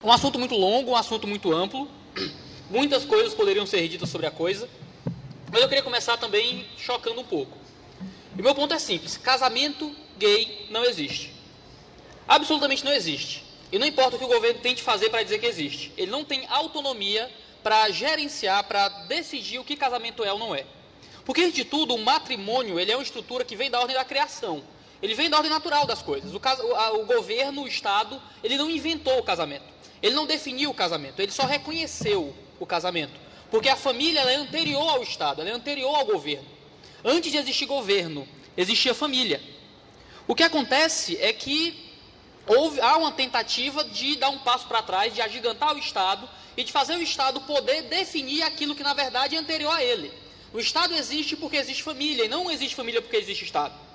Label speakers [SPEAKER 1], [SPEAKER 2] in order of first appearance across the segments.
[SPEAKER 1] Um assunto muito longo, um assunto muito amplo. Muitas coisas poderiam ser ditas sobre a coisa. Mas eu queria começar também chocando um pouco. E meu ponto é simples. Casamento gay não existe. Absolutamente não existe. E não importa o que o governo tente fazer para dizer que existe. Ele não tem autonomia para gerenciar, para decidir o que casamento é ou não é. Porque, antes de tudo, o matrimônio ele é uma estrutura que vem da ordem da criação. Ele vem da ordem natural das coisas. O governo, o Estado, ele não inventou o casamento. Ele não definiu o casamento. Ele só reconheceu o casamento. Porque a família ela é anterior ao Estado, ela é anterior ao governo. Antes de existir governo, existia família. O que acontece é que há uma tentativa de dar um passo para trás, de agigantar o Estado e de fazer o Estado poder definir aquilo que na verdade é anterior a ele. O Estado existe porque existe família, e não existe família porque existe Estado.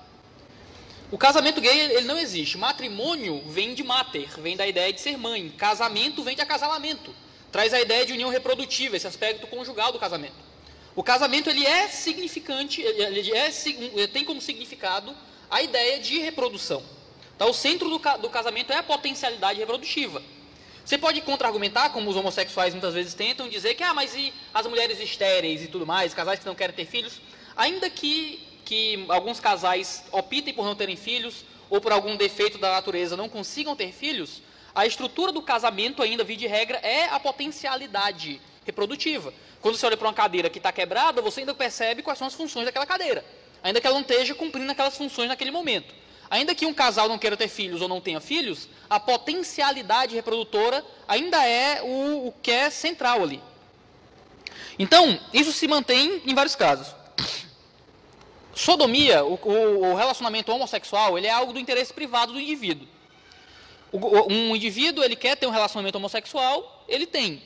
[SPEAKER 1] O casamento gay ele não existe. Matrimônio vem de mater, vem da ideia de ser mãe. Casamento vem de acasalamento. Traz a ideia de união reprodutiva, esse aspecto conjugal do casamento. O casamento ele é significante, ele tem como significado a ideia de reprodução. Então, o centro do casamento é a potencialidade reprodutiva. Você pode contra-argumentar, como os homossexuais muitas vezes tentam, dizer que, mas e as mulheres estéreis e tudo mais, casais que não querem ter filhos? Ainda que alguns casais optem por não terem filhos, ou por algum defeito da natureza não consigam ter filhos, a estrutura do casamento ainda, via de regra, é a potencialidade reprodutiva. Quando você olha para uma cadeira que está quebrada, você ainda percebe quais são as funções daquela cadeira, ainda que ela não esteja cumprindo aquelas funções naquele momento. Ainda que um casal não queira ter filhos ou não tenha filhos, a potencialidade reprodutora ainda é o que é central ali. Então, isso se mantém em vários casos. Sodomia, o relacionamento homossexual, ele é algo do interesse privado do indivíduo. Um indivíduo, ele quer ter um relacionamento homossexual, ele tem.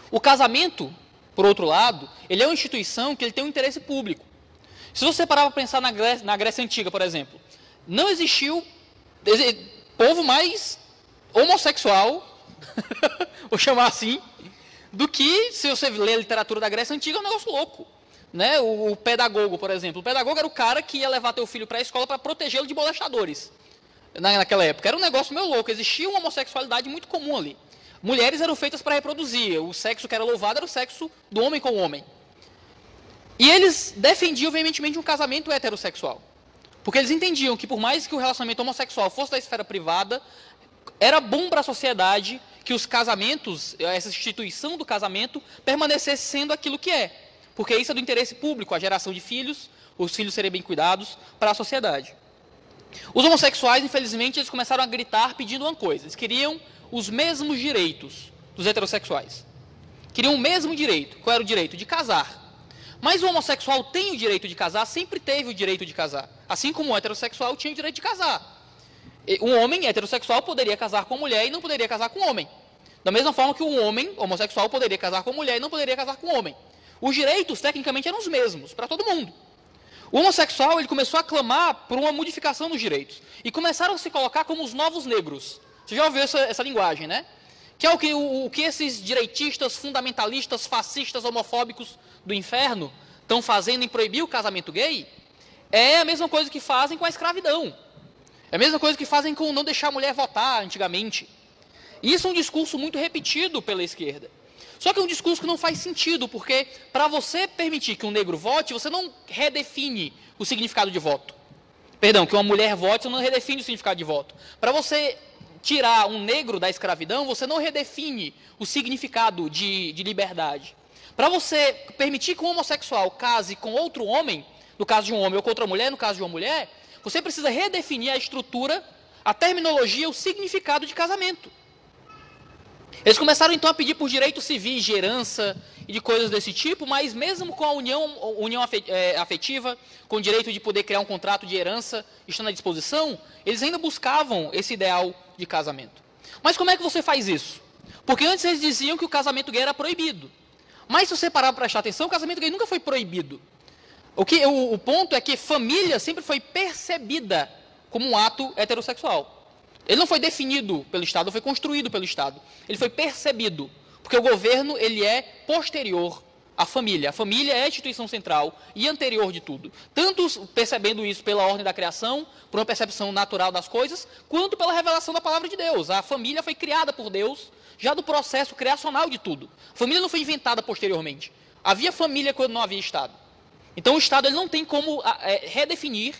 [SPEAKER 1] O casamento, por outro lado, ele é uma instituição que ele tem um interesse público. Se você parar para pensar na Grécia Antiga, por exemplo, não existiu povo mais homossexual, vou chamar assim, do que, se você ler a literatura da Grécia Antiga, é um negócio louco. Né? O pedagogo, por exemplo. O pedagogo era o cara que ia levar teu filho para a escola para protegê-lo de molestadores. Naquela época. Era um negócio meio louco. Existia uma homossexualidade muito comum ali. Mulheres eram feitas para reproduzir. O sexo que era louvado era o sexo do homem com o homem. E eles defendiam veementemente um casamento heterossexual. Porque eles entendiam que, por mais que o relacionamento homossexual fosse da esfera privada, era bom para a sociedade que os casamentos, essa instituição do casamento, permanecesse sendo aquilo que é. Porque isso é do interesse público, a geração de filhos, os filhos serem bem cuidados para a sociedade. Os homossexuais, infelizmente, eles começaram a gritar pedindo uma coisa. Eles queriam os mesmos direitos dos heterossexuais. Queriam o mesmo direito. Qual era o direito? De casar. Mas o homossexual tem o direito de casar, sempre teve o direito de casar. Assim como o heterossexual tinha o direito de casar. Um homem heterossexual poderia casar com mulher e não poderia casar com homem. Da mesma forma que um homem homossexual poderia casar com mulher e não poderia casar com homem. Os direitos, tecnicamente, eram os mesmos, para todo mundo. O homossexual ele começou a clamar por uma modificação dos direitos. E começaram a se colocar como os novos negros. Você já ouviu essa linguagem, né? Que é o que esses direitistas, fundamentalistas, fascistas, homofóbicos do inferno estão fazendo em proibir o casamento gay. É a mesma coisa que fazem com a escravidão. É a mesma coisa que fazem com não deixar a mulher votar antigamente. E isso é um discurso muito repetido pela esquerda. Só que é um discurso que não faz sentido, porque para você permitir que um negro vote, você não redefine o significado de voto. Perdão, que uma mulher vote, você não redefine o significado de voto. Para você tirar um negro da escravidão, você não redefine o significado de liberdade. Para você permitir que um homossexual case com outro homem, no caso de um homem, ou com outra mulher, no caso de uma mulher, você precisa redefinir a estrutura, a terminologia, o significado de casamento. Eles começaram então a pedir por direitos civis de herança e de coisas desse tipo, mas mesmo com a união afetiva, com o direito de poder criar um contrato de herança, estando à disposição, eles ainda buscavam esse ideal de casamento. Mas como é que você faz isso? Porque antes eles diziam que o casamento gay era proibido. Mas se você parar para prestar atenção, o casamento gay nunca foi proibido. O ponto é que família sempre foi percebida como um ato heterossexual. Ele não foi definido pelo Estado, não foi construído pelo Estado. Ele foi percebido, porque o governo ele é posterior à família. A família é a instituição central e anterior de tudo. Tanto percebendo isso pela ordem da criação, por uma percepção natural das coisas, quanto pela revelação da palavra de Deus. A família foi criada por Deus já do processo criacional de tudo. A família não foi inventada posteriormente. Havia família quando não havia Estado. Então o Estado ele não tem como redefinir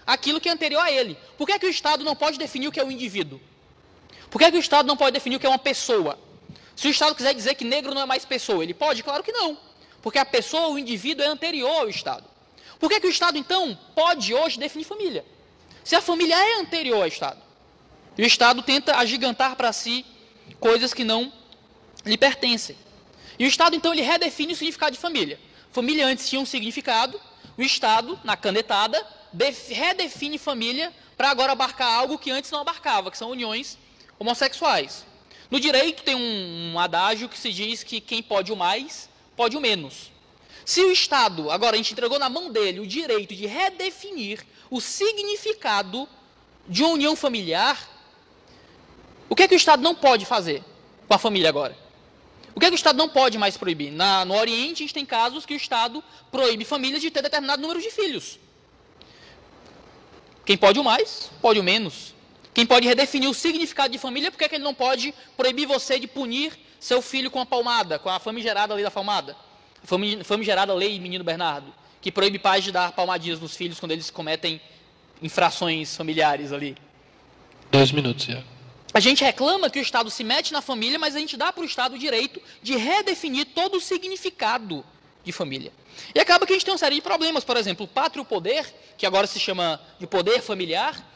[SPEAKER 1] aquilo que é anterior a ele. Por que é que o Estado não pode definir o que é um indivíduo? Por que é que o Estado não pode definir o que é uma pessoa? Se o Estado quiser dizer que negro não é mais pessoa, ele pode? Claro que não. Porque a pessoa, o indivíduo, é anterior ao Estado. Por que é que o Estado, então, pode hoje definir família? Se a família é anterior ao Estado. E o Estado tenta agigantar para si coisas que não lhe pertencem. E o Estado, então, ele redefine o significado de família. Família antes tinha um significado, o Estado, na canetada, redefine família para agora abarcar algo que antes não abarcava, que são uniões homossexuais. No direito tem um adágio que se diz que quem pode o mais, pode o menos. Se o Estado, agora a gente entregou na mão dele o direito de redefinir o significado de uma união familiar, o que é que o Estado não pode fazer com a família agora? O que é que o Estado não pode mais proibir? No Oriente, a gente tem casos que o Estado proíbe famílias de ter determinado número de filhos. Quem pode o mais, pode o menos. Quem pode redefinir o significado de família, por que é que ele não pode proibir você de punir seu filho com a palmada, com a famigerada lei da palmada? A famigerada lei Menino Bernardo, que proíbe pais de dar palmadinhas nos filhos quando eles cometem infrações familiares ali.
[SPEAKER 2] 2 minutos, já.
[SPEAKER 1] A gente reclama que o Estado se mete na família, mas a gente dá para o Estado o direito de redefinir todo o significado de família. E acaba que a gente tem uma série de problemas. Por exemplo, o pátrio poder, que agora se chama de poder familiar,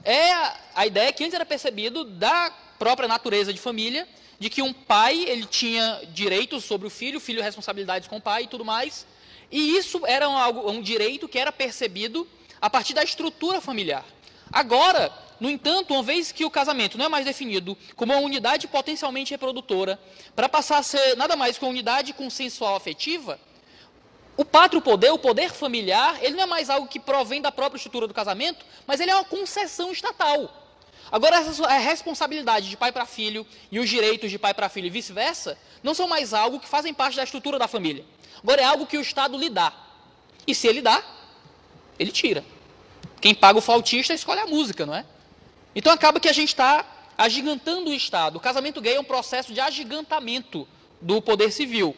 [SPEAKER 1] é a ideia que antes era percebido da própria natureza de família, de que um pai ele tinha direitos sobre o filho responsabilidades com o pai e tudo mais, e isso era um direito que era percebido a partir da estrutura familiar. Agora, no entanto, uma vez que o casamento não é mais definido como uma unidade potencialmente reprodutora, para passar a ser nada mais que uma unidade consensual afetiva, o pátrio poder, o poder familiar, ele não é mais algo que provém da própria estrutura do casamento, mas ele é uma concessão estatal. Agora, a responsabilidade de pai para filho e os direitos de pai para filho e vice-versa não são mais algo que fazem parte da estrutura da família. Agora, é algo que o Estado lhe dá. E se ele dá, ele tira. Quem paga o flautista escolhe a música, não é? Então, acaba que a gente está agigantando o Estado. O casamento gay é um processo de agigantamento do poder civil.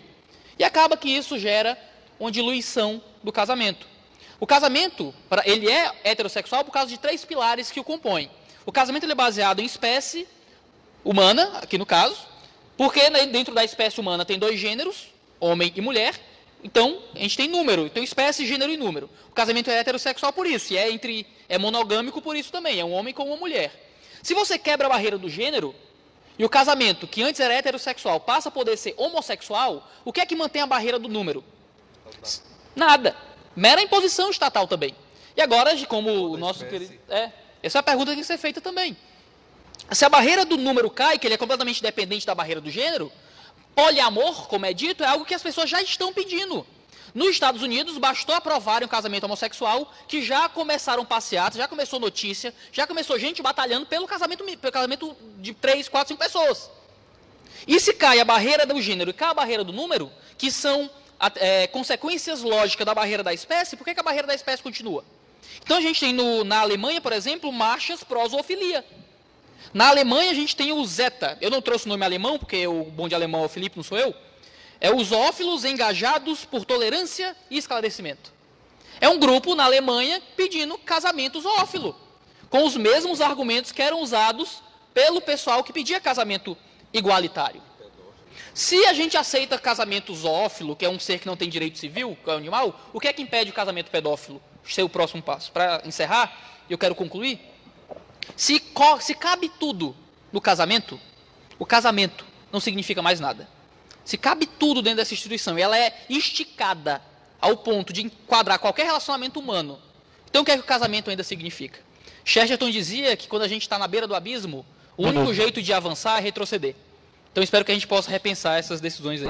[SPEAKER 1] E acaba que isso gera uma diluição do casamento. O casamento, ele é heterossexual por causa de 3 pilares que o compõem. O casamento ele é baseado em espécie humana, aqui no caso, porque dentro da espécie humana tem 2 gêneros, homem e mulher, então a gente tem número, então espécie, gênero e número. O casamento é heterossexual por isso, e é monogâmico por isso também, é um homem com uma mulher. Se você quebra a barreira do gênero, e o casamento, que antes era heterossexual, passa a poder ser homossexual, o que é que mantém a barreira do número? Nada. Mera imposição estatal também. E agora, como o nosso querido... essa é a pergunta que tem que ser feita também. Se a barreira do número cai, que ele é completamente dependente da barreira do gênero, poliamor, como é dito, é algo que as pessoas já estão pedindo. Nos Estados Unidos, bastou aprovarem um casamento homossexual, que já começaram passeatas, já começou notícia, já começou gente batalhando pelo casamento de 3, 4, 5 pessoas. E se cai a barreira do gênero e cai a barreira do número, que são consequências lógicas da barreira da espécie, por que a barreira da espécie continua? Então a gente tem na Alemanha, por exemplo, marchas pró-zoofilia. Na Alemanha a gente tem o Zeta. Eu não trouxe o nome alemão, porque o bom de alemão é o Felipe, não sou eu. É os zoófilos engajados por tolerância e esclarecimento. É um grupo na Alemanha pedindo casamento zoófilo, com os mesmos argumentos que eram usados pelo pessoal que pedia casamento igualitário. Se a gente aceita casamento zoófilo, que é um ser que não tem direito civil, que é um animal, o que é que impede o casamento pedófilo ser o próximo passo? Para encerrar, eu quero concluir. Se cabe tudo no casamento, o casamento não significa mais nada. Se cabe tudo dentro dessa instituição e ela é esticada ao ponto de enquadrar qualquer relacionamento humano, então o que é que o casamento ainda significa? Chesterton dizia que quando a gente está na beira do abismo, o único jeito de avançar é retroceder. Então espero que a gente possa repensar essas decisões aí.